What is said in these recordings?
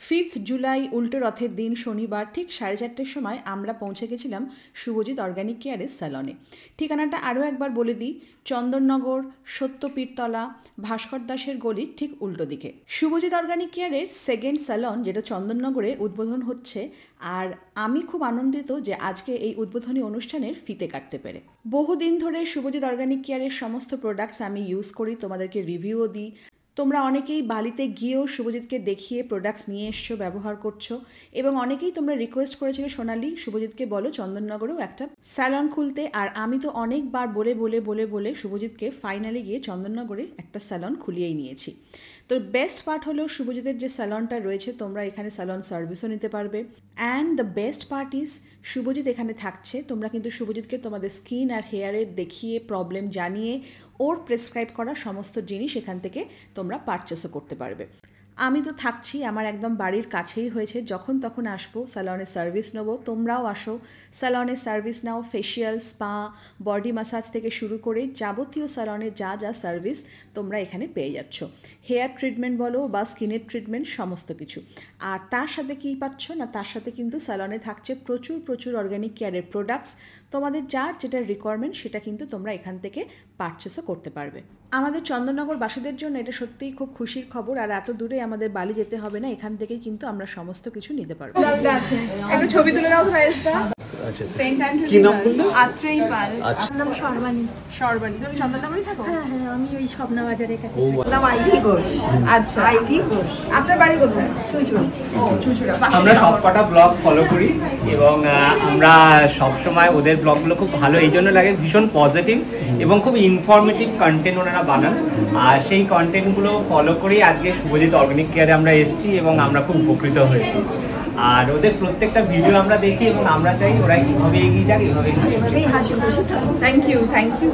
5 জুলাই উল্টো রথের দিন শনিবার ঠিক 4:30টার সময় আমরা পৌঁছে গেছিলাম শুভজিৎ অর্গানিক কেয়ারের স্যালনে। ঠিকানাটা আরও একবার বলে দিই, চন্দননগর, সত্যপীরতলা, ভাস্কর দাসের গলির ঠিক উল্টো দিকে। শুভজিৎ অর্গানিক কেয়ারের সেকেন্ড স্যালন যেটা চন্দননগরে উদ্বোধন হচ্ছে, আর আমি খুব আনন্দিত যে আজকে এই উদ্বোধনী অনুষ্ঠানের ফিতে কাটতে পেরে। বহুদিন ধরে শুভজিৎ অর্গানিক কেয়ারের সমস্ত প্রোডাক্টস আমি ইউজ করি, তোমাদেরকে রিভিউও দিই। তোমরা অনেকেই বালিতে গিয়েও শুভজিৎকে দেখিয়ে প্রোডাক্টস নিয়ে এসছো, ব্যবহার করছো, এবং অনেকেই তোমরা রিকোয়েস্ট করেছিলে সোনালি শুভজিৎকে বলো চন্দননগরেও একটা স্যালন খুলতে। আর আমি তো অনেকবার বলে শুভজিৎকে ফাইনালি গিয়ে চন্দননগরে একটা স্যালন খুলিয়েই নিয়েছি। তো বেস্ট পার্ট হলো শুভজিতের যে স্যালনটা রয়েছে, তোমরা এখানে স্যালন সার্ভিসও নিতে পারবে। And the best part is Shubhajit এখানে থাকছে, তোমরা কিন্তু শুভজিৎকে তোমাদের স্কিন আর হেয়ারের দেখিয়ে প্রবলেম জানিয়ে ওর প্রেসক্রাইব করা সমস্ত জিনিস এখান থেকে তোমরা পারচেসও করতে পারবে। আমি তো থাকছি, আমার একদম বাড়ির কাছেই হয়েছে, যখন তখন আসবো, স্যালনের সার্ভিস নেবো, তোমরাও আসো, স্যালনের সার্ভিস নাও, ফেশিয়াল, স্পা, বডি ম্যাসাজ থেকে শুরু করে যাবতীয় স্যালনের যা যা সার্ভিস তোমরা এখানে পেয়ে যাচ্ছ। হেয়ার ট্রিটমেন্ট বলো বা স্কিনের ট্রিটমেন্ট, সমস্ত কিছু। আর তার সাথে কী পাচ্ছ না, তার সাথে কিন্তু স্যালনে থাকছে প্রচুর অর্গানিক কেয়ারের প্রোডাক্টস। তোমাদের যার যেটা রিকোয়ারমেন্ট সেটা কিন্তু তোমরা এখান থেকে পারচেসও করতে পারবে। আমাদের চন্দননগর বাসীদের জন্য এটা সত্যিই খুব খুশির খবর, আর এত দূরে আমাদের বালি যেতে হবে না, এখান থেকেই কিন্তু আমরা সমস্ত কিছু নিতে পারবো। একটা ছবি তুলে নাও রাইসদা। আচ্ছা, কি নাম বললে? আত্রেই পাল। নাম সর্বাণী। সর্বাণী, তুমি চন্দননগরেই থাকো? হ্যাঁ, আমি ওই স্বপ্না বাজারে কাছে। নাম আইভি ঘোষ। আচ্ছা, আইভি ঘোষ। আপনার বাড়ি কোথায়? চুঁচুড়া। ও, চুঁচুড়া। আমরা সবকটা ব্লগ ফলো করি এবং আমরা সবসময় ওদের ব্লগগুলো খুব ভালো এই জন্য লাগে, ভীষণ পজিটিভ এবং খুব ইনফরমেটিভ কন্টেন্ট ওনারা বানান। আর সেই কন্টেন্টগুলো ফলো করেই আজকে শুভজিৎ অর্গানিক কেয়ারে আমরা এসেছি এবং আমরা খুব উপকৃত হয়েছি। আর ওদের প্রত্যেকটা ভিডিও আমরা দেখি এবং আমরা চাই ওরা কিভাবে এগিয়ে যাক, এইভাবে হাসি খুশি থাকো। Thank you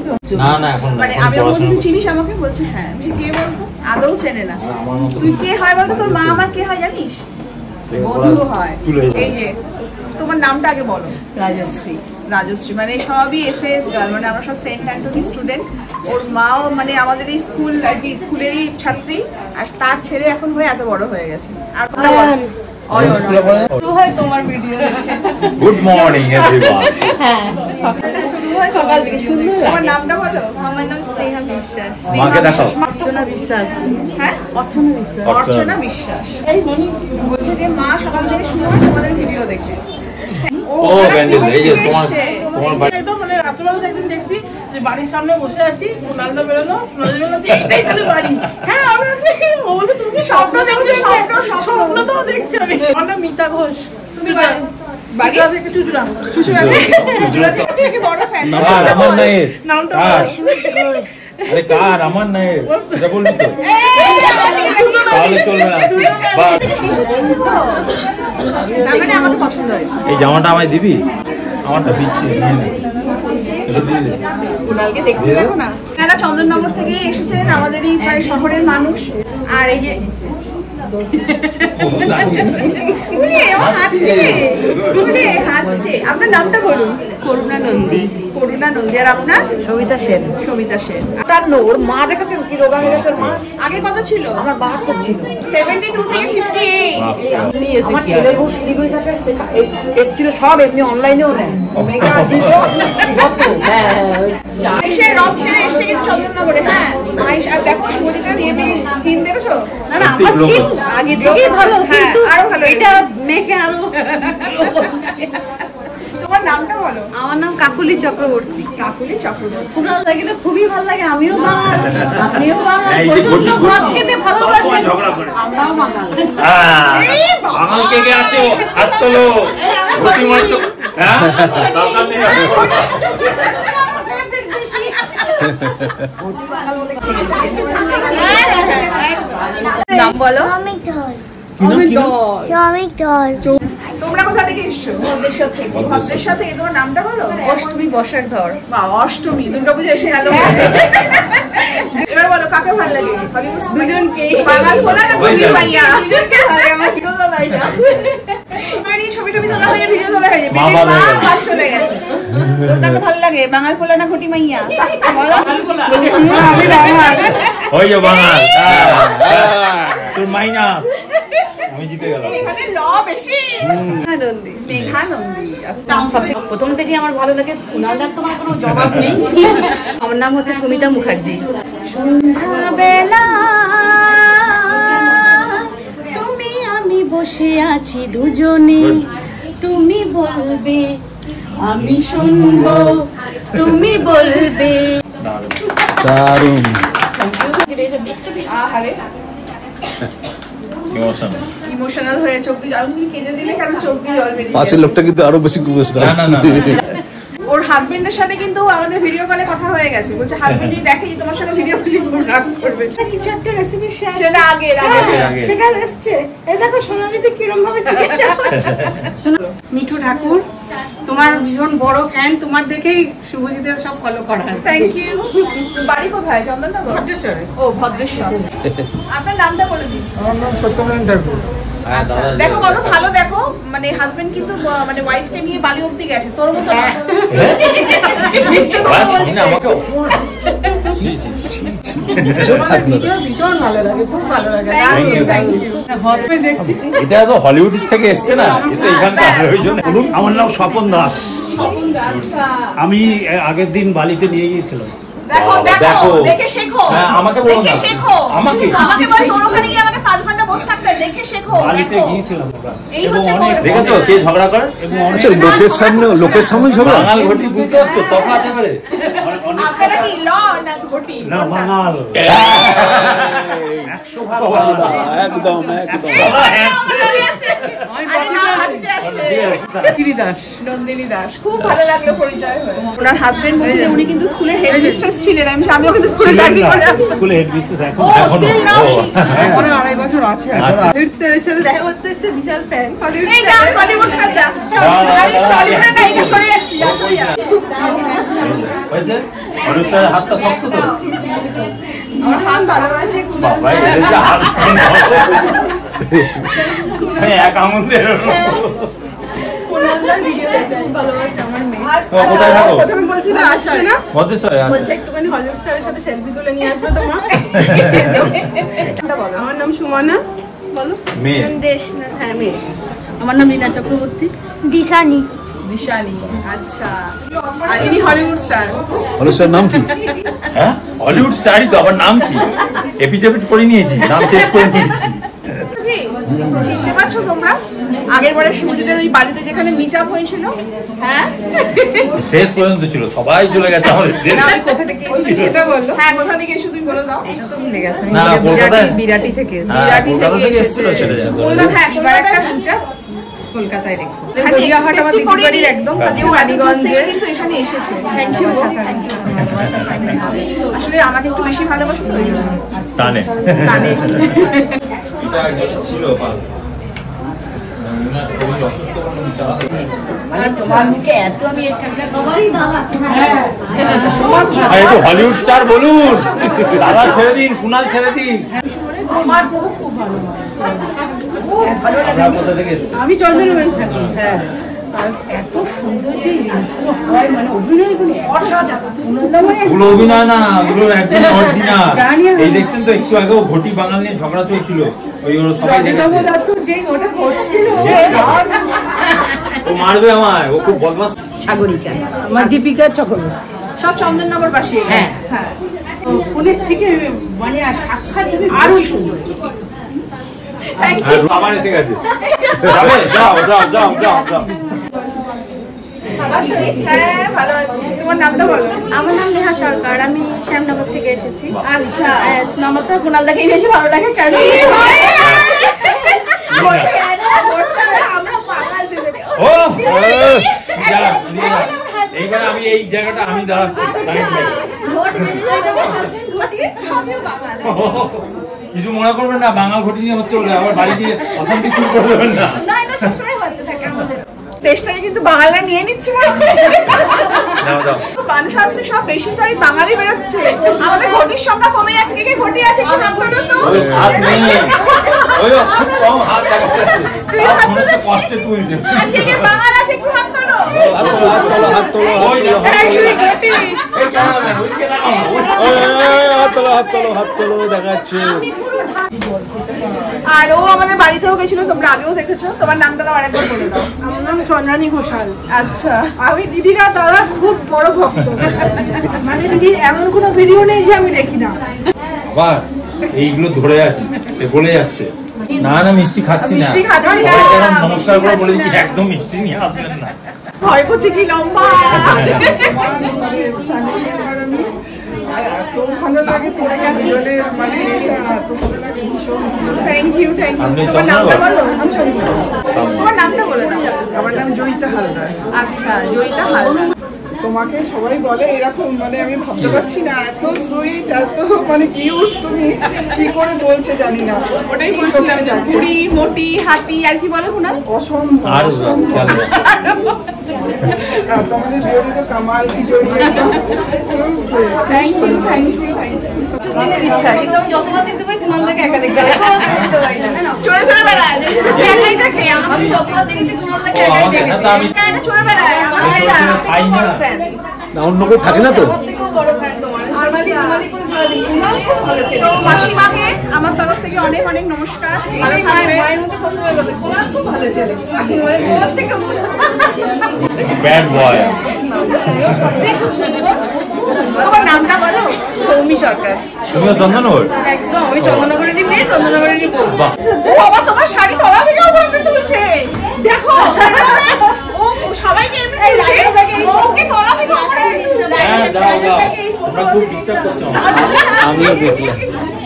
so much. না এখন মানে আমি বলছি তুই চিনিস আমাকে? বলছে হ্যাঁ। বলছি কে বলতো? আদৌ চেনে না। তুই কে হয় বলতো? তোর মা আমার কে হয় জানিস? বন্ধু হয়। এই যে তোমার নামটা আগে বলো। রাজশ্রী। রাজশ্রী মানে সবই এসএস গার্ল, মানে আমরা সব সেন্ট অ্যান্টনি স্টুডেন্ট। ওর মাও মানে আমাদের এই স্কুল আর কি স্কুলেরই ছাত্রী, আর তার ছেলে এখন হয়ে এত বড় হয়ে গেছে। আর তোমার ভিডিও গুড মর্নিং এভরিওয়ান। হ্যাঁ, শুরু হয় সকাল থেকে। সুন্দর। তোমার নামটা বলো। আমার নাম স্নেহা বিশ্বাস। মাকে দেখাও। অর্চনা বিশ্বাস। হ্যাঁ, অর্চনা বিশ্বাস। অর্চনা বিশ্বাস। বলছে যে মা সকাল থেকে শুরু হয় তোমাদের ভিডিও দেখে। ও ব্যান্ডেল, এই যে তোমার বাড়ি মানে রাত্রেবেলা একদিন দেখছি যে বাড়ির সামনে বসে আছি, সোনালদা বেরোলো, এইটাই তাহলে বাড়ি। হ্যাঁ, আমি বলছি তুমি স্বপ্ন দেখছো? স্বপ্ন তো দেখছি আমি। আমার নাম মিতা ঘোষ। তুমি বাড়ি থেকে চুচুড়া। চুচুড়া থেকে বড় ফ্যান। আমার নায়ের নামটা আরে কার? আমার নায়ের এটা বললি তো? তাহলে চলবে না। মানে আমার পছন্দ হয়েছে। এই জামাটা আমায় দিবি? আমারটা দিচ্ছি, নিয়ে নে। এটা দিয়ে দে। কুনালকে দেখছি দেখো না। এনারা চন্দননগর থেকে এসেছেন, আমাদের এই প্রায় শহরের মানুষ। আর এই যে আপনার নামটা বলুন। করুণা নন্দী। করুণা নন্দী। আর আপনার? সবিতা সেন। সবিতা সেন। তার ওর মা দেখেছেন কি রোগা হয়ে গেছে ওর মা? আগে কত ছিল? আমার 72 ছিল। 72 থেকে 58। আমি এসেছি। আমার ছেলে বউ শিলিগুড়ি থাকে, এসেছিল সব এমনি অনলাইনেও নেয়। মেগা দিত কত। হ্যাঁ, এসে রব ছেড়ে এসে কিন্তু চন্দননগরে। হ্যাঁ, আর দেখো শুভজিতের স্কিন দেখেছো? না না, আমার স্কিন আগে থেকেই ভালো, কিন্তু আরো ভালো। এটা মেখে আরো। তোমার নামটা বলো। আমার নাম কাকুলি চক্রবর্তী। কাকুলি চক্রবর্তী। খুব লাগলে খুবই ভালো লাগে। আমিও বাঙাল, আপনিও বাঙাল, প্রচন্ড ভাত খেতে ভালোবাসেন। আমরাও বাঙাল। বাঙাল কে কে আছো? হাত তোলো। ঘুষি মারছো? হ্যাঁ, দরকার নেই। নাম বলো। শ্রমিক দল। তোমরা কোথা থেকে এসছো? ভদ্রেশ্বর থেকে। ভদ্রেশ্বর থেকে। তোমার নামটা বলো। অষ্টমী বসাক ধর। বা অষ্টমী, দুর্গাপুজো এসে গেল। এবার বলো কাকে ভালো লাগে? দুজনকে। বাঙাল ভোলা না বুড়ি মাইয়া? আমার ভিডিও তোলা হয় না। ছবি টবি তোলা হয়ে ভিডিও তোলা হয়ে যায়। মা চলে গেছে। তোর ভালো লাগে বাঙাল ভোলা না ঘটি মাইয়া? বলো। আমি বাঙাল। ওই যে বাঙাল তোর মাইনাস। আমি জিতে গেলাম। এখানে ল বেশি। মেঘানন্দী। প্রথম থেকে আমার ভালো লাগে কুনালদার, তোমার কোনো জবাব নেই। আমার নাম হচ্ছে সুমিতা মুখার্জি। সন্ধ্যাবেলা তুমি আমি বসে আছি দুজনে, তুমি বলবে আমি শুনবো, তুমি বলবে। দারুণ। আহারে ইমোশনাল হয়ে চোখ দিয়ে জল কেঁদে দিলে কারণ চোখ দিয়ে জল বেরিয়ে পাশের লোকটা কিন্তু আরো বেশি ইমোশনাল। ওর হাজবেন্ডের সাথে কিন্তু আমাদের ভিডিও কলে কথা হয়ে গেছে, বলছে হাজবেন্ডই দেখে যে তোমার সাথে ভিডিও কলে খুব রাগ করবে। কিছু একটা রেসিপি শেয়ার সেটা আগে সেটা এসছে, এই দেখো সোনালিতে কিরকম ভাবে মিঠু ঠাকুর তোমার ভীষণ বড় ফ্যান, তোমার দেখেই শুভজিতের সব ফলো করা। Thank you. বাড়ি কোথায়? চন্দননগর, ভদ্রেশ্বরে। ও ভদ্রেশ্বর। আপনার নামটা বলে দিন। আমার নাম সত্যনারায়ণ ঠাকুর। আচ্ছা দেখো বলো, ভালো দেখো, মানে হাজবেন্ড কিন্তু মানে ওয়াইফকে নিয়ে বালি অবধি গেছে, তোর মতো না। ভীষণ ভালো লাগে, খুব ভালো লাগে। দেখছি এটা তো হলিউড থেকে এসছে না, এটা এখানকার। ওই জন্য আমার নাম স্বপন দাস। আচ্ছা আমি আগের দিন বালিতে নিয়ে গিয়েছিলাম। দেখো দেখো দেখে শেখো। হ্যাঁ, আমাকে বলো না। দেখে শেখো। আমাকে বল, তোর ওখানে গিয়ে আমাকে 5 ঘন্টা বসে থাকতে হয়, দেখে শেখো। বালিতে দেখো গিয়েছিলাম আমরা। এই হচ্ছে দেখেছো কে ঝগড়া করে? এবং আচ্ছা, লোকের সামনে ঝগড়া। বাঙাল ঘটি বুঝতে পারছো, তফাৎ এবারে। আপনারা কি ল না ঘটি? না বাঙাল 100 ভাগ দাদা, একদম একদম। নন্দিনী দাস, খুব ভালো লাগলো পরিচয় হয়ে। ওনার হাজবেন্ড বলছিলেন উনি কিন্তু স্কুলের হেডমিস্ট্রেস ছিলেন। আমিও কিন্তু স্কুলে চাকরি করে স্কুলে হেডমিস্ট্রেস এখন। স্টিল নাও এখনো 2.5 বছর আছে। হলিউড স্টারের সাথে দেখা করতে এসেছে, বিশাল ফ্যান। এই যা হলিউড স্টার যা, হলিউডের নায়িকা সরে যাচ্ছি, যা সরে যা। হয়েছে হলুদটার হাতটা শক্ত তো। আমার হাত ভালোবাসে বাবা এদের যে হাত এক আঙুলের কোথায় থাকো? প্রথমে বলছিল আসবে না, ভদ্রেশ্বরে আছে। বলছে একটুখানি হলিউড স্টারের সাথে সেলফি তুলে নিয়ে আসবে তো মা। আমার নাম সুমনা। বলো মেয়ে। হ্যাঁ মেয়ে। আমার নাম রিনা চক্রবর্তী। দিশানি। আচ্ছা, আর ইনি হলিউড স্টার। হলিউডের নাম কি? হ্যাঁ হলিউড স্টারই তো, আবার নাম কি? এপিটেপিট করে নিয়েছি, নাম চেঞ্জ করে নিয়েছি। চিনতে পারছো তোমরা? আগের বারে সুজিদের ওই বাড়িতে যেখানে মিট আপ হয়েছিল, হ্যাঁ শেষ পর্যন্ত ছিল, সবাই চলে গেছে আমাদের। কোথা থেকে এসেছি সেটা বললো। হ্যাঁ কোথা থেকে এসে তুমি বলে দাও। এটা তো ভুলে গেছো। না কলকাতায়, বিরাটি থেকে কলকাতা থেকে এসেছিল ছেলে। কলকাতা, হ্যাঁ এবার একটা মিট আপ কলকাতায় রেখো। গড়িয়াহাট আমার দিদির বাড়ির একদম কাছে, রানীগঞ্জে কিন্তু এখানে এসেছে। Thank you. আসলে আমাকে একটু বেশি ভালোবাসো তো, টানে টানে। ছিল তোমার মুখে এত আমি হলিউড স্টার বলুন, দাদা ছেড়ে দিন, কুনাল ছেড়ে দিন। কোথা থেকে এসেছি? আমি চন্দ্রনগর থাকি। হ্যাঁ, আর এত সুন্দর যে রিলসগুলো হয়, মানে অভিনয়গুলো অসাধারণ। ওগুলো অভিনয় না, ওগুলো একদম অরিজিনাল। এই দেখছেন তো, একটু আগেও ঘটি বাঙাল নিয়ে ঝগড়া চলছিল, ওই ওরা সবাই দেখেছে। ওটা করছিল ও মারবে আমায়, ও খুব বদমাশ। সাগরিকা, আমার দীপিকা চক্রবর্তী, সব চন্দননগর বাসী। হ্যাঁ হ্যাঁ, ফোনের থেকে মানে সাক্ষাৎ আরো সুন্দর। আবার এসে গেছে, যাও যাও যাও যাও যাও। হ্যাঁ ভালো আছি। তোমার নামটা বলো। আমার নাম নেহা সরকার, আমি শ্যামনগর থেকে এসেছি। আচ্ছা, আমার তো কুনালদাকেই বেশি ভালো লাগে, কারণ আমরা পাগল দিলে। ও এইবার আমি এই জায়গাটা আমি দাঁড়াচ্ছি। কিছু মনে করবেন না, বাঙাল ঘটি নিয়ে হচ্ছে বলে আমার বাড়ি দিয়ে অশান্তি শুরু করে দেবেন না। দেশটাকে কিন্তু বাঙালিরা নিয়ে নিচ্ছে। মানুষ আসছে সব বেশিরভাগই বাঙালি বেরোচ্ছে। আমাদের ঘটির সংখ্যা কমে যাচ্ছে। কে কে ঘটি আছে একটু হাত ধরো তো। হাত নেই, ওই খুব কম হাত দেখাচ্ছে, কষ্টে তুলছে। আর কে কে বাঙাল আছে একটু হাত ধরো। হাত তোলো, হাত তোলো, হাত তোলো, হাত তোলো, দেখাচ্ছে। আর ও আমাদের বাড়িতেও গেছিল, তোমরা আগেও দেখেছো। তোমার নামটা তো আরেকবার বলে দাও। আমার নাম চন্দ্রানী ঘোষাল। আচ্ছা, আমি দিদিরা দাদা খুব বড় ভক্ত। মানে দিদির এমন কোনো ভিডিও নেই যে আমি দেখি না। বাহ, এইগুলো ধরে আছে, বলে যাচ্ছে না না মিষ্টি খাচ্ছি না, মিষ্টি খাচ্ছি না, নমস্কার করে বলে দিচ্ছি একদম মিষ্টি নিয়ে আসবেন না। ভয় করছে কি লম্বা। এত ভালো লাগে তোমার ভিডিওদের, মানে এত ভালো লাগে ভীষণ। Thank you, thank you. আপনি তোমার নামটা বলো। আমি সরি, তোমার নামটা বলে দাও। আমার নাম জয়িতা হালদার। আচ্ছা, জয়িতা হালদার। তোমাকে সবাই বলে এরকম, মানে আমি ভাবতে পারছি না, এত সুইট, এত মানে কিউট, তুমি কি করে বলছে জানি না। ওটাই বলছিলাম, বুড়ি মোটি হাতি আর কি বলো না, অসম্ভব। আর তোমাদের ভিডিও তো কামাল কি জড়িয়ে। Thank you, thank you. ইচ্ছা কিন্তু আমি যতবার দেখতে পাই কুণালদাকে একা দেখতে পাই না, চলে চলে বেড়ায়, একাই দেখে। আমি যতবার দেখেছি কুণালদাকে একাই দেখেছি, একা চলে বেড়ায়। আমার ফ্যান না, অন্য কেউ থাকে না তো। থেকেও বড় ফ্যান তোমার। আর মানে কুণালি করে ছাড়া দিই, কুণাল খুব ভালো ছিল। তো মাসিমাকে আমার তরফ থেকে অনেক অনেক নমস্কার। ভালো থাকবে। মায়ের মুখে সবসময় বলে কুণাল খুব ভালো ছিল, কুণাল থেকে ব্যাড বয়। তোমার নামটা বলো। সৌমি সরকার। তুমিও চন্দননগর? একদম, আমি চন্দননগরেরই মেয়ে, চন্দননগরেরই বউ। বাহ, বাবা, তোমার শাড়ি তলা থেকে উপরে তুলছে, দেখো। ও সবাইকে এমনি ওকে তলা থেকে উপরে তুলছে। হ্যাঁ দাও দাও, তোমরা খুব ডিস্টার্ব করছো। আমিও দেখলাম,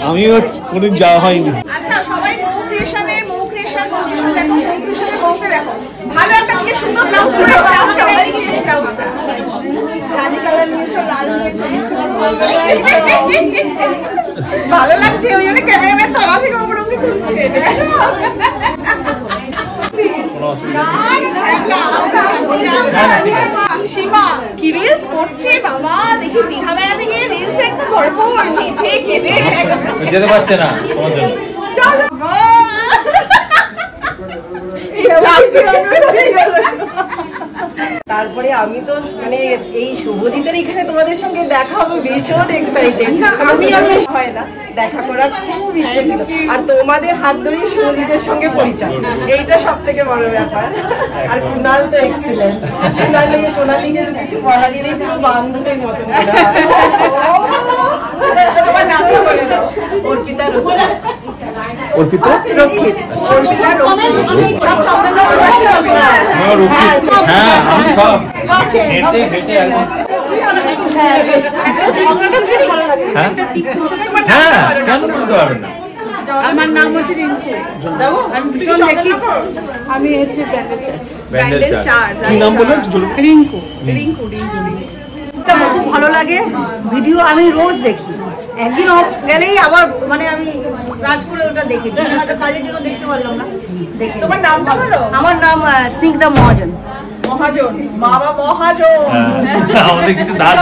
আমিও কোনদিন যাওয়া হয়নি। আচ্ছা, সবাই মৌ ক্রিয়েশন দেখো, মৌ ক্রিয়েশনের মৌকে দেখো। ভালো একটা কি সুন্দর ব্লাউজ পরে ব্লাউজটা রানী কালার নিয়েছো, লাল নিয়েছো, ভালো লাগছে। ওই জন্য ক্যামেরাম্যান তলা থেকে উপরে তুলছে, দেখেছো? সীমা কি রিলস করছে বাবা, দেখি দীঘা বেড়া থেকে রিলস একদম ভরপুর, নিচে কেটে যেতে পারছে না তোমার জন্য। তারপরে আমি তো মানে এই শুভজিতের এখানে তোমাদের সঙ্গে দেখা হবে ভীষণ এক্সাইটেড। আমি হয় না, দেখা করার খুব ইচ্ছে ছিল, আর তোমাদের হাত ধরেই শুভজিতের সঙ্গে পরিচয়, এইটা সব থেকে বড় ব্যাপার। আর কুণাল তো এক্সিলেন্ট, সোনালিকে কিছু বলা গেলেই পুরো বান্ধবীর মতন। তোমার নামটা বলে দাও। অর্পিতা রোজা। অর্পিতা রক্ষিত। অর্পিতা রক্ষিত। চন্দননগরবাসী হবে। হ্যাঁ আমি সব হেঁটে হেঁটে একদম। হ্যাঁ কেন বলতে পারবেন না? আমার নাম হচ্ছে রিঙ্কু। আমি ভীষণ দেখি, আমি হচ্ছে ব্যান্ডেল চার্জ। কি নাম বললেন? রিঙ্কু। রিঙ্কু। আমার খুব ভালো লাগে ভিডিও, আমি রোজ দেখি, একদিন অফ গেলেই আবার মানে আমি সার্চ করে ওটা দেখি, হয়তো কাজের জন্য দেখতে পারলাম না, দেখি। তোমার নামটা বলো। আমার নাম স্নিগ্ধা মহাজন। মহাজন, বাবা মহাজন। আমাদের কিছু দাঁত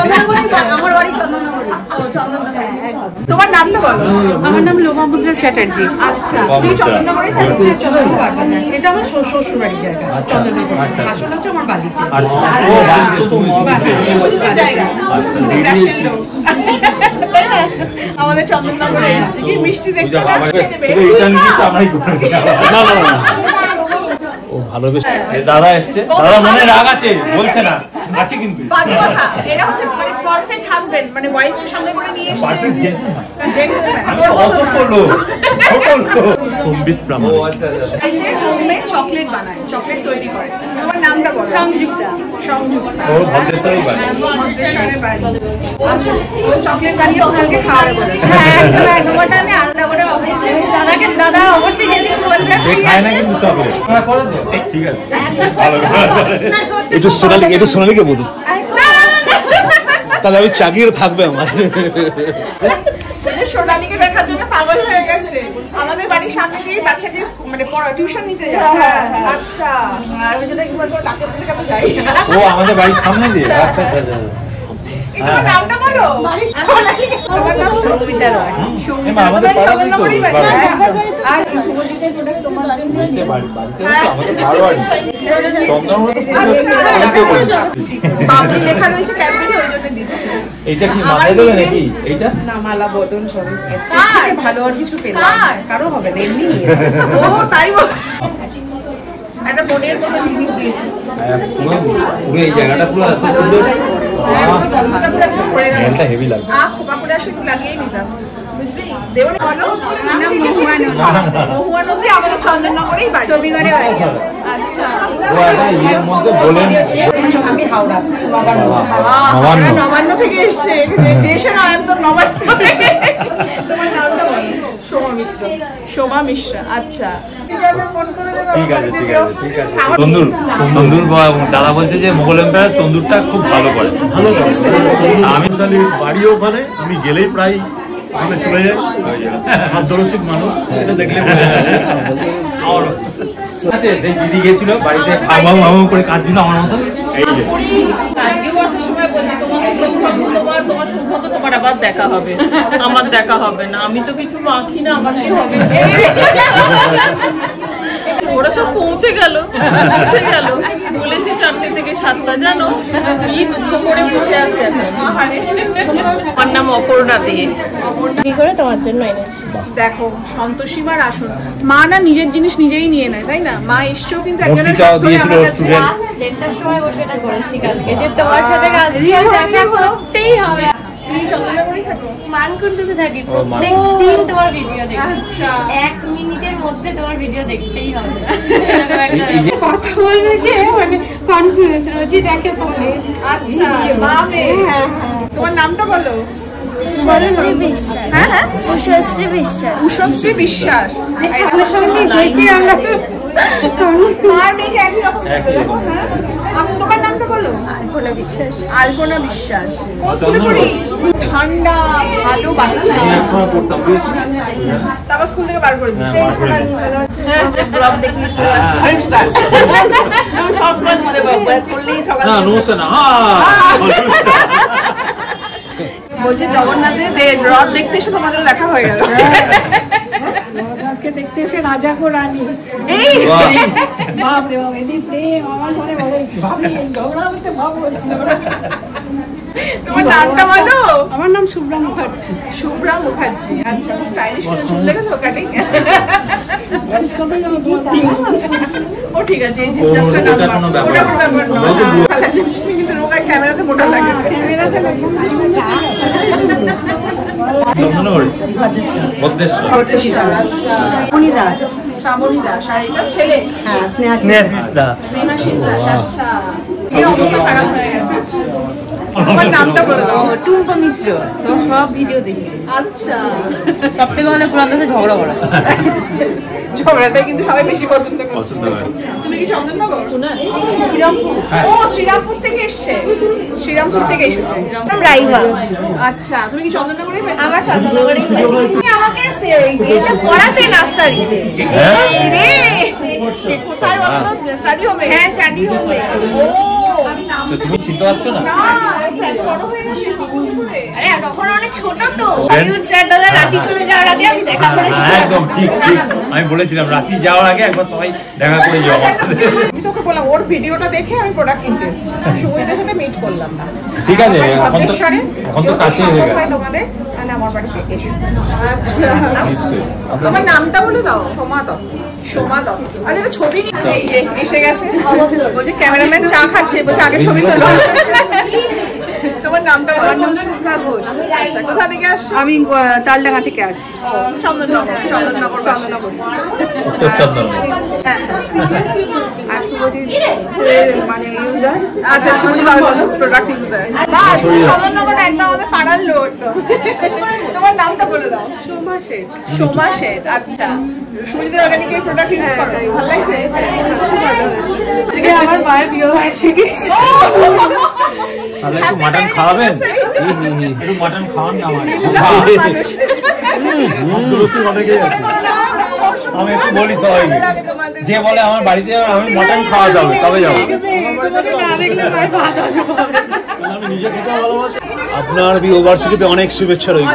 আমার বাড়ি চন্দননগরে। তোমার নামটা বলো। আমার নাম লোমামুদ্রা চ্যাটার্জি। আচ্ছা, তুমি চন্দননগরে থাকো? এটা আমার শ্বশুর বাড়ির জায়গা, চন্দননগর। আসলে হচ্ছে আমার বাড়িতে। আচ্ছা ও বাড়িতে সুযোগের জায়গা, দেশের লোক। আমাদের চন্দননগরে এসে কি মিষ্টি দেখতে না না না, ও ভালোবেসে। দাদা এসছে, দাদা মনে রাগ আছে বলছে না, আছে কিন্তু বাজে কথা। এরা হচ্ছে মানে পারফেক্ট হাজবেন্ড, মানে ওয়াইফ সঙ্গে করে নিয়ে এসেছে। Perfect gentleman. জেন্টলম্যান। অসভ্য লোক, ছোট লোক। সম্বিত প্রামাণিক। ও আচ্ছা আচ্ছা। এতে হোমমেড চকলেট বানায়, চকলেট তৈরি করে। তোমার নামটা বলো। সংযুক্তা। সংযুক্তা। ও ভদ্রেশ্বরেই বাড়ি। ভদ্রেশ্বরে বাড়ি। আচ্ছা, ও চকলেট বানিয়ে ওনাকে খাওয়াবে বলেছে। হ্যাঁ, একদম ওটা আমি আলাদা করে অবশ্যই দাদা অবশ্যই যেদিন বলবে এ খায় না কিন্তু চকলেট। করে দে, ঠিক আছে। ভালো একটু সোনালিকে বলুন, তাহলে আমি চাকরির থাকবে আমার। সোনালীকে দেখার জন্য পাগল হয়ে গেছে। আমাদের বাড়ির সামনে দিয়ে বাচ্চাকে মানে টিউশন নিতে যায়। আচ্ছা, আর ওই জন্য একবার করে ডাক্তার কাছে যাই। ও আমাদের বাড়ির সামনে দিয়ে? আচ্ছা আচ্ছা। তোমার নামটা বলো। তোমার নাম সৌমিতা রয়। সৌমিতা আমাদের পাড়াতেই তো আর শুভজিতের প্রোডাক্ট তোমার বাড়িতে আমাদের বারোয়ারি বাবলি লেখা রয়েছে ক্যাডবেরি, ওই জন্য দিচ্ছি। এইটা কি মাথায় দেবে নাকি? এইটা না, মালা বদন সবই ভালো আর কিছু পেলাম কারো হবে না, এমনি ও তাই বল। একটা মনের মতো জিনিস দিয়েছে পুরো এই জায়গাটা পুরো এত সুন্দর, হেভি লাগে। খোপা করে আসলে একটু লাগিয়েই নিতাম, বুঝলি? দেবনে বলো। মহুয়ানন্দী আমাদের চন্দননগরেই বাড়ি, ছবিগড়ে বাড়ি। আচ্ছা, ইয়ের মধ্যে বলেন আমি হাওড়া নবান্ন থেকে এসছে, দেশে নয়ন্তর নবান্ন থেকে। তোমার নামটা বলো। সোমা মিশ্র। সোমা মিশ্র, আচ্ছা ঠিক আছে ঠিক আছে ঠিক আছে। তন্দুর তন্দুর দাদা বলছে যে মোগল এম্পায়ার তন্দুরটা খুব ভালো করে, ভালো আমি বাড়িও ওখানে, আমি গেলেই প্রায় ওখানে চলে যাই। হাতদরসিক মানুষ, এটা দেখলে আছে। সেই দিদি গেছিল বাড়িতে মামু করে কাজ দিল আমার মতো। এই যে তোমার আবার দেখা হবে, আমার দেখা হবে না, আমি তো কিছু মাখি না, আমার কি হবে? ওরা সব পৌঁছে গেল বলেছি 4টে থেকে 7টা, জানো কি দুঃখ করে বসে আছে এখন। আমার নাম অপর্ণা দিয়ে কি করে তোমার জন্য এনেছি। দেখো সন্তোষীমার আসন, মা না নিজের জিনিস নিজেই নিয়ে নেয়, তাই না? মা এসছেও কিন্তু মূর্তিটাও দিয়েছিল স্টুডেন্ট। 1টার সময় বসে এটা করেছি কালকে, যে তোমার সাথে কাজ দেখা করতেই হবে। তুমি চন্দ্রনগরেই থাকো? মানকুণ্ডতে থাকি, প্রত্যেকদিন তোমার ভিডিও দেখি। আচ্ছা, 1 মিনিটের মধ্যে তোমার ভিডিও দেখতেই হবে। কথা বলবে যে মানে কনফিউজ রোজই দেখে ফোনে। আচ্ছা, মামে। তোমার নামটা বলো। উষশ্রী বিশ্বাস। হ্যাঁ, উষশ্রী বিশ্বাস। উষশ্রী বিশ্বাস। মার মেয়েকে একই রকম। তোমার নামটা বলো। আলপনা বিশ্বাস। আলপনা বিশ্বাস। ঠান্ডা ভালো বাচ্চা, তারপর স্কুল থেকে বার করে দিচ্ছে। সবসময় তোমাদের করলেই সকাল বলছে জগন্নাথের রথ দেখতে এসে তোমাদের দেখা হয়ে গেল। দেখতে এসে রাজা কো রানী। এই বাপরে বাপ, এদিক আমার মনে ঝগড়া হচ্ছে, ভাব বলছি। তোমার নামটা বলো। আমার নাম শুভ্রা মুখার্জি। শুভ্রা মুখার্জি, আচ্ছা। স্টাইলিশ করে চুল দেখেছো, কাটিং। ও ঠিক আছে, এই জিনিসটা নাম ওটা কোনো ব্যাপার নয়। কিন্তু রোগা ক্যামেরাতে মোটা লাগে, ক্যামেরাতে শ্রাবণী দাস। শ্রাবণী দাস, আর এটা ছেলে? হ্যাঁ, স্নেহাশিস দাস। আচ্ছা, এই অবস্থা খারাপ হয়ে গেছে। তোমার নামটা বলে দাও। টুম্পা মিশ্র, তোমার সব ভিডিও দেখি। আচ্ছা, সব থেকে ভালো পুরান দেশে ঝগড়া করা। ঝগড়াটাই কিন্তু সবাই বেশি পছন্দ করছে। তুমি কি চন্দননগর? শ্রীরামপুর। ও, শ্রীরামপুর থেকে এসছে। শ্রীরামপুর থেকে এসেছে রাইভা। আচ্ছা, তুমি কি চন্দননগরে? আমার চন্দননগরেই আমাকে এটা পড়াতে নার্সারিতে। কোথায় বলো তো? স্টাডি হোমে? হ্যাঁ, স্টাডি হোমে। তুমি চিনতে পারছো না? বড় হয়ে গেছে। আরে তখন অনেক ছোট তো। হলিউড স্যার দাদা রাঁচি চলে যাওয়ার আগে আমি দেখা করেছি। একদম ঠিক ঠিক, আমি বলেছিলাম রাঁচি যাওয়ার আগে একবার সবাই দেখা করে যাও। আমি তোকে বললাম ওর ভিডিওটা দেখে আমি প্রোডাক্ট কিনতে এসেছি, সুমিতার সাথে মিট করলাম না। ঠিক আছে, এখন তো কাছে হয়ে গেছে। তোমাদের আমার বাড়িতে এসো। আচ্ছা, তোমার নামটা বলে দাও। সোমা দত্ত। সোমা দত্ত। আচ্ছা, একটা ছবি এই যে এসে গেছে, বলছে ক্যামেরাম্যান চা খাচ্ছে, বলছে আগে ছবি তোলো। তোমার নামটা বলো। শুভ্রা ঘোষ। আচ্ছা, কোথা থেকে আসছো? আমি তালডাঙ্গা থেকে আসছি। চন্দননগর। চন্দননগর। উত্তর চন্দননগর। হ্যাঁ, আর শুভজিৎ মানে ইউজার। আচ্ছা, সুমিত প্রোডাক্ট ইউজার। বাহ, চন্দননগর একদম আমাদের পাড়ার লোক। তোমার নামটা বলে দাও। সোমা শেঠ। সোমা শেঠ, আচ্ছা। সুমিতের অর্গানিকের প্রোডাক্ট ইউজ করো? ভালো লাগছে? আমার মায়ের বিয়ে হয়েছে। তাহলে একটু মাটন খাওয়াবেন? একটু মাটন খাওয়ান না আমার। আমি একটু বলি সবাইকে, যে বলে আমার বাড়িতে আমি মাটন খাওয়া যাবে তবে যাবো। আমি নিজে খেতে ভালোবাসি। আপনার বিবাহবার্ষিকীতে অনেক শুভেচ্ছা রইল।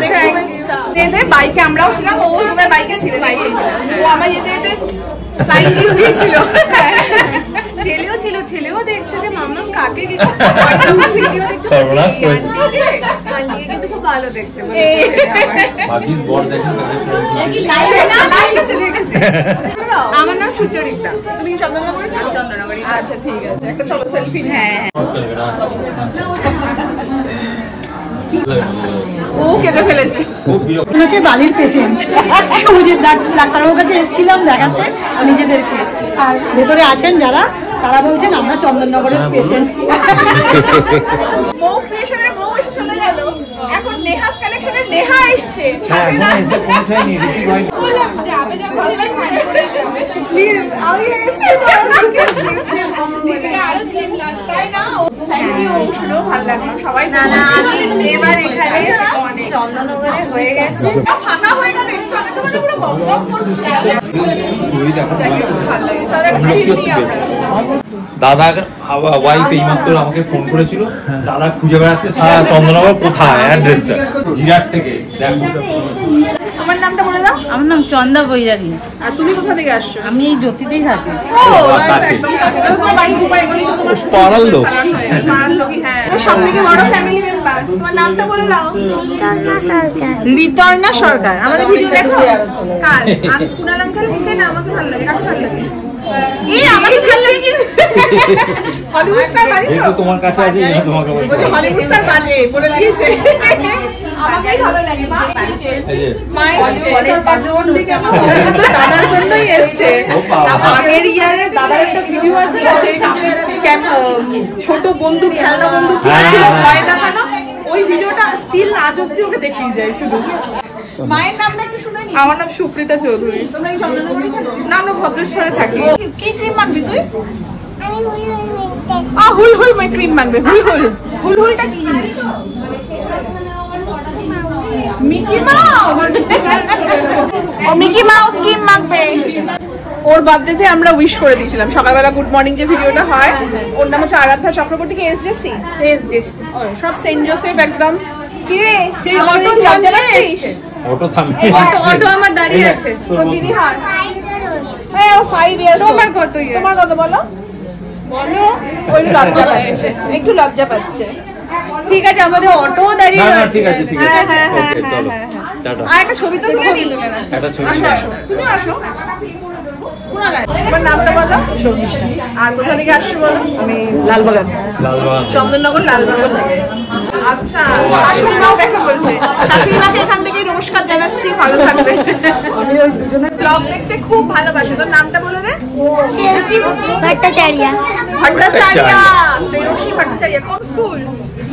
যেতে বাইকে আমরাও ছিলাম, ও তোমার বাইকে ছিল, ও আমার যেতে যেতে ফ্লাইট মিস দিয়েছিল। ছেলেও ছিল, ছেলেও দেখছে যে মাম্মা কাকে ভিডিও দেখছে, আন্টিকে কিন্তু খুব ভালো দেখতে ভাবিস বর দেখেন আমার নাম সুচরিতা। তুমি চন্দননগরে? চন্দননগরে। আচ্ছা ঠিক আছে, একটা চলো সেলফি। হ্যাঁ ও কেটে ফেলেছে। হচ্ছে বালির পেশেন্ট, সুজিত ডাক্তারবাবুর কাছে এসেছিলাম দেখাতে নিজেদেরকে, আর ভেতরে আছেন যারা তারা বলছেন আমরা চন্দননগরের পেশেন্ট। মৌ ক্রিয়েশনের মৌ এসে চলে গেল, এখন নেহাস কালেকশনের নেহা এসছে। ভালো লাগলো সবাই। না এবার এখানে চন্দননগরে হয়ে গেছে, ফাঁকা হয়ে গেল, একটু আগে তো পুরো বকবক করছে। দাদা ওয়াইফ এইমাত্র আমাকে ফোন করেছিল, দাদা খুঁজে বেড়াচ্ছে সারা চন্দননগর কোথায় অ্যাড্রেসটা, জিরাট থেকে। আমার নামটা বলে দাও। আমার নাম চন্দা বৈরাগী। আর তুমি কোথা থেকে আসছো? আমি এই জ্যোতিতেই থাকি। একদম কাছে, তোমার বাড়ি দুবাই, এগুলি তো তোমার পাড়ার লোক। পাড়ার লোকই। হ্যাঁ, সব থেকে বড় ফ্যামিলি মেম্বার। তোমার নামটা বলে দাও। ঋতর্ণা সরকার। আমাদের ভিডিও দেখো? কার? কুনাল আঙ্কেল মুখে না আমাকে ভালো লাগে, কাকে ভালো লাগে? আমাকে ভালো লাগে কিন্তু হলিউড স্টার বাজে তো তোমার কাছে আছে, তোমাকে বলছি হলিউড স্টার বাজে বলে দিয়েছে। আমাকেই ভালো লাগে। দাদার জন্যই এসছে। আগের ইয়ারে দাদার একটা ভিডিও আছে, ছোট বন্ধু, খেলনা বন্ধু ছিল, ভয় দেখানো, ওই ভিডিওটা স্টিল আজ অব্দি ওকে দেখিয়ে যায় শুধু। মায়ের নামটা একটু শুনে নি। আমার নাম সুপ্রিতা চৌধুরী। তোমরা এই চন্দননগরে থাকো? না, আমরা ভদ্রেশ্বরে থাকি। কি ক্রিম মাখবি তুই? হুল হুল ক্রিম মাখবে। হুল হুলটা কি জিনিস? Mickey Mouse. ও মিকি মাউস ক্রিম মাখবে। ওর বার্থডেতে আমরা উইশ করে দিয়েছিলাম সকালবেলা, গুড মর্নিং যে ভিডিওটা হয়। ওর নাম হচ্ছে আরাধ্যা চক্রবর্তী। কি এসজেসি? এসজেসি সব সেন্ট জোসেফ একদম। কি রে আমাদের লজ্জা লাগছিস? অটো থামিয়ে অটো আমার দাঁড়িয়ে আছে। তোর দিদি হয়? হ্যাঁ, ও 5 ইয়ার্স। তোমার কত ইয়ার? তোমার কত বলো? বলো। ওই লজ্জা পাচ্ছে, একটু লজ্জা পাচ্ছে। ঠিক আছে, আমাদের অটো দাঁড়িয়ে আছে। ঠিক আছে ঠিক আছে, হ্যাঁ। টাটা। আর একটা ছবি তো তুলে নিই। একটা ছবি। আসো, তুমি আসো। তোমার নামটা বলো। আর কোথা থেকে আসছো বলো? আমি লালবাগান। চন্দননগর লালবাগান থেকে। আচ্ছা, শাশুড়িমাও দেখা বলছে। শাশুড়িমাকে এখান থেকে নমস্কার জানাচ্ছি, ভালো থাকবে। আমি ওই দুজনের ব্লগ দেখতে খুব ভালোবাসে। তোর নামটা বলে দে। শ্রেয়সী ভট্টাচার্য। শ্রেয়সী ভট্টাচার্য। কোন স্কুল?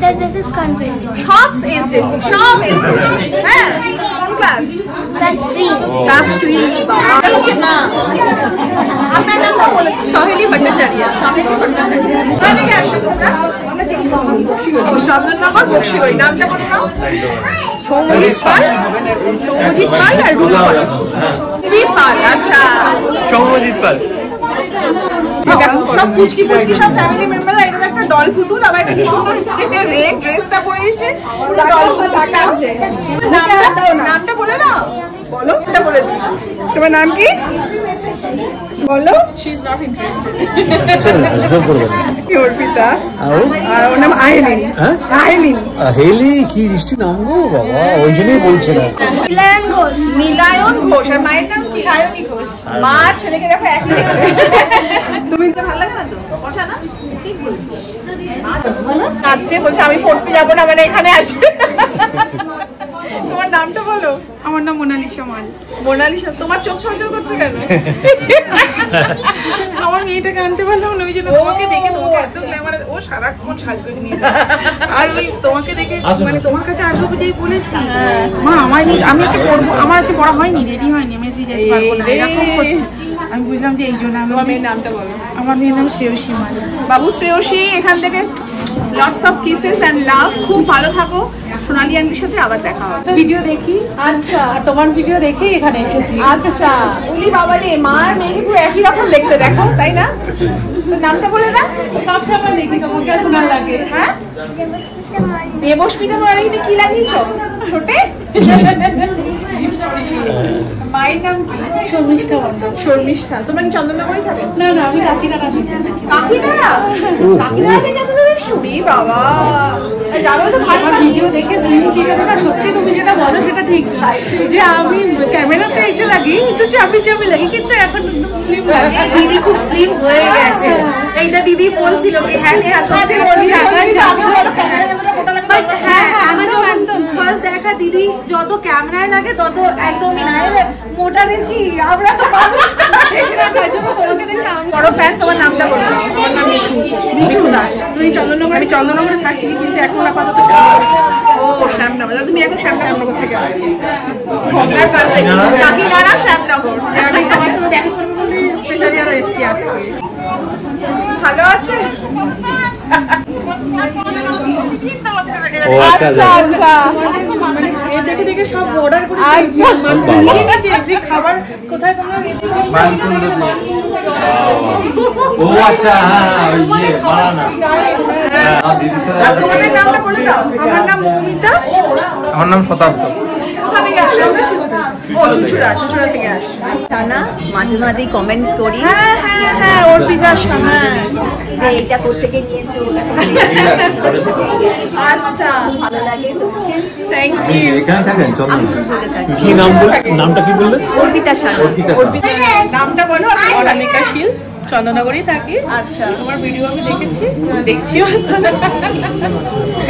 Saint Joseph's convent. সব এসজেসি, সব এসজেসি। হ্যাঁ, কোন ক্লাস? ক্লাস 3। ক্লাস 3। না, আপনার নামটা বলে। সহেলি ভট্টাচার্য। কোথা থেকে আসছো তোমরা? চন্দননগর বক্সিগঞ্জ। নামটা বলে দাও। সৌমজিৎ পাল। সৌমজিৎ পাল আর রুবি পাল। রুবি পাল। আচ্ছা, সৌমজিৎ পাল। সব পুচকি সব ফ্যামিলি মেম্বার। এটা একটা ডল পুতুল, আবার একটা কি সুন্দর রেড ড্রেসটা পরে এসে পুরো ডল পুতুল তাকাচ্ছে। নামটা বলে দাও। বলো, এটা বলে দিই। তোমার নাম কি বলো? She is not interested. জোর করবেন। কি অর্পিতা? আর ওর নাম আহেলিন। আহেলিন। হেলি কি মিষ্টি নাম গো বাবা, ওই জন্যই বলছে না। নীলায়ন ঘোষ। নীলায়ন ঘোষ। আর মায়ের নাম কি? সায়নী ঘোষ। মা ছেলেকে দেখো একই দেখতে। তুমি তো ভালো লাগে না তো? বসা না? ঠিক বলছো। কাঁদছে, বলছে আমি পড়তে যাবো না, মানে এখানে আসবে। তোমার নামটা বলো। আমার নাম মোনালিসা মাল। মোনালিসা। তোমার চোখ ছলছল করছে কেন? আমার মেয়েটাকে আনতে পারলাম না, ওই জন্য তোমাকে দেখে, তোমাকে এত গ্ল্যামার, ও সারাক্ষণ সাজগোজ নিয়ে আর ওই তোমাকে দেখে মানে তোমার কাছে আসবো বুঝেই বলেছি মা আমি হচ্ছে পড়বো, আমার হচ্ছে পড়া হয়নি, রেডি হয়নি, আমি যেতে পারবো না, এরকম করছে। আমি বুঝলাম যে এই জন্য। তোমার মেয়ের নামটা বলো। আমার মেয়ের নাম শ্রেয়সী মাল। বাবু শ্রেয়সী, এখান থেকে lots of kisses and love. খুব ভালো থাকো। সোনালী আন্টির সাথে আবার দেখা হবে। ভিডিও দেখি। আচ্ছা, তোমার ভিডিও দেখে এখানে এসেছি। আচ্ছা, উনি বাবা রে, মা আর মেয়েকে পুরো একই রকম দেখতে, দেখো তাই না? তোর নামটা বলে না, সবসময় দেখি তোমাকে আর শোনা লাগে। হ্যাঁ, দেবস্মিতা মারাইতে কি লাগিয়েছ ছোটে? মায়ের নাম কি? শর্মিষ্ঠা মণ্ডল। শর্মিষ্ঠা। তোমরা কি চন্দননগরে থাকো? না না, আমি কাকিনাড়া। কাকিনাড়া? কাকিনাড়া থেকে এত দূরে শুনি বাবা। যাবো তো ভালো। ভিডিও দেখে স্লিম ঠিক আছে না? সত্যি তুমি যেটা বলো সেটা ঠিক, যে আমি ক্যামেরাতে এসে লাগি একটু চাপি চাপি লাগি, কিন্তু এখন একদম স্লিম লাগে। দিদি খুব স্লিম হয়ে গেছে, এইটা দিদি বলছিল কি হ্যাঁ সত্যি বলছি। হ্যাঁ আমার একদম ফার্স্ট দেখা দিদি যত ক্যামেরায় লাগে তত একদমই না, মোটাদের কি আমরা তো তোমাকে দেখে বড় ফ্যান। তোমার নামটা বলো। তোমার নাম মিঠু দাস। তুমি চন্দননগর? আমি চন্দননগরে থাকি, কিন্তু এখন আপাতত শ্যামনগর। তুমি এখন শ্যামনগর থেকে কাকিনাড়া শ্যামনগর। আমি তোমার সাথে দেখা করবো বলে স্পেশালি আরো এসছি আজকে। ভালো আছে? আচ্ছা আচ্ছা, দেখে দেখে সব অর্ডার করে। আচ্ছা ঠিক আছে, যে খাবার কোথায় তোমরা? ও আচ্ছা, ইয়ে মারানা। তোমাদের নামটা বলে দাও। আমার নাম মৌমিতা। আমার নাম শতাব্দ। কোথা থেকে আসো? ও চুচুড়া। চুচুড়া থেকে আসো। জানা মাঝে মাঝেই কমেন্টস করি। হ্যাঁ হ্যাঁ হ্যাঁ, অর্পিতা শানা, যে এটা কোত্থেকে নিয়েছো ওটা আচ্ছা ভালো লাগে। Thank you. এখানে থাকেন চন্দন? কি নাম বললেন? নামটা কি বললেন? অর্পিতা শানা। নামটা বলো। অনামিকা শীল, চন্দননগরেই থাকি। আচ্ছা, তোমার ভিডিও আমি দেখছিও।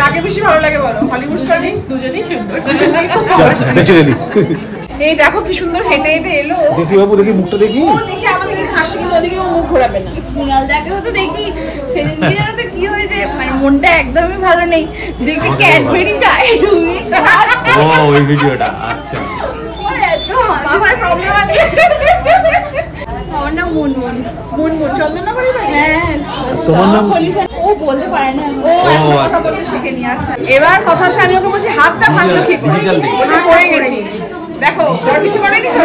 কাকে বেশি ভালো লাগে বলো? Hollywood star? দুজনেই সুন্দর। এই দেখো কি সুন্দর হেঁটে হেঁটে এলো। দেখি বাবু, দেখি মুখটা দেখি। ও দেখি আমাকে হাসি, কিন্তু ওদিকে ও মুখ ঘোরাবে না। সিঙ্গাল দেখেও তো দেখি সেদিন তো কি হয়েছে, মানে মনটা একদমই ভালো নেই, দেখছি ক্যাডবেরি চায় ঢুকে। ও ওই ভিডিওটা। আচ্ছা, এত মাথায় প্রবলেম আছে। আমার নাম মুনমুন। মুনমুন চন্দননগরে? হ্যাঁ। তোমার নাম? ও বলতে পারে না। ও কথা বলতে শিখেনি। আচ্ছা, এবার কথা হচ্ছে আমি ওকে বলছি হাতটা ভাঙলো কি করে? বলছে পড়ে গেছি। দেখো ওর কিছু করেনি তো।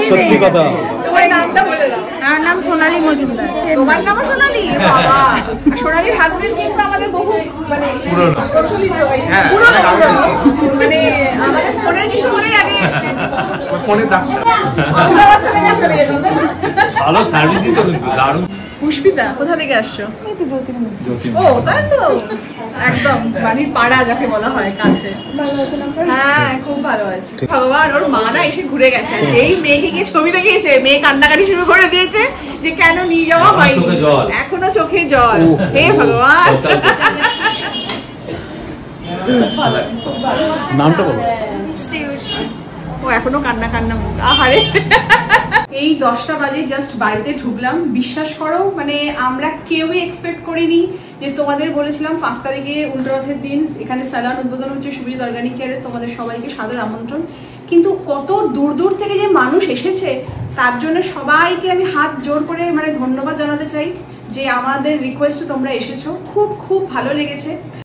সত্যি কথা। তোমার নামটা বলে দাও। আমার নাম সোনালী মজুমদার। তোমার নামও সোনালী? বাবা, সোনালীর হাজবেন্ড কিন্তু আমাদের বহু মানে প্রচলিত, পুরনো মানে আমাদের ফোনের কিছু করেই আগে ফোনে ডাক্তার চলে যেত। ভালো সার্ভিস দিত, দারুণ। পুষ্পিতা, কোথা থেকে আসছো? ও তাই তো, একদম বাড়ির পাড়া যাকে বলা হয়, কাছে। হ্যাঁ খুব ভালো আছে। ভগবান, ওর মা না এসে ঘুরে গেছে, এই মেয়েকে গিয়ে ছবি দেখিয়েছে, মেয়ে কান্নাকাটি শুরু করে দিয়েছে যে কেন নিয়ে যাওয়া হয়নি, এখনো চোখে জল। হে ভগবান। নামটা বলো। ও এখনো কান্না কান্না মুখ, আহারে। এই 10টা বাজে জাস্ট বাড়িতে ঢুকলাম। বিশ্বাস করো, মানে আমরা কেউই এক্সপেক্ট করিনি যে তোমাদের বলেছিলাম 5 তারিখে উল্টোরথের দিন এখানে স্যালন উদ্বোধন হচ্ছে সুবিজিত অর্গানিক কেয়ারে, তোমাদের সবাইকে সাদর আমন্ত্রণ। কিন্তু কত দূর দূর থেকে যে মানুষ এসেছে, তার জন্য সবাইকে আমি হাত জোর করে মানে ধন্যবাদ জানাতে চাই যে আমাদের রিকোয়েস্টে তোমরা এসেছো। খুব খুব ভালো লেগেছে।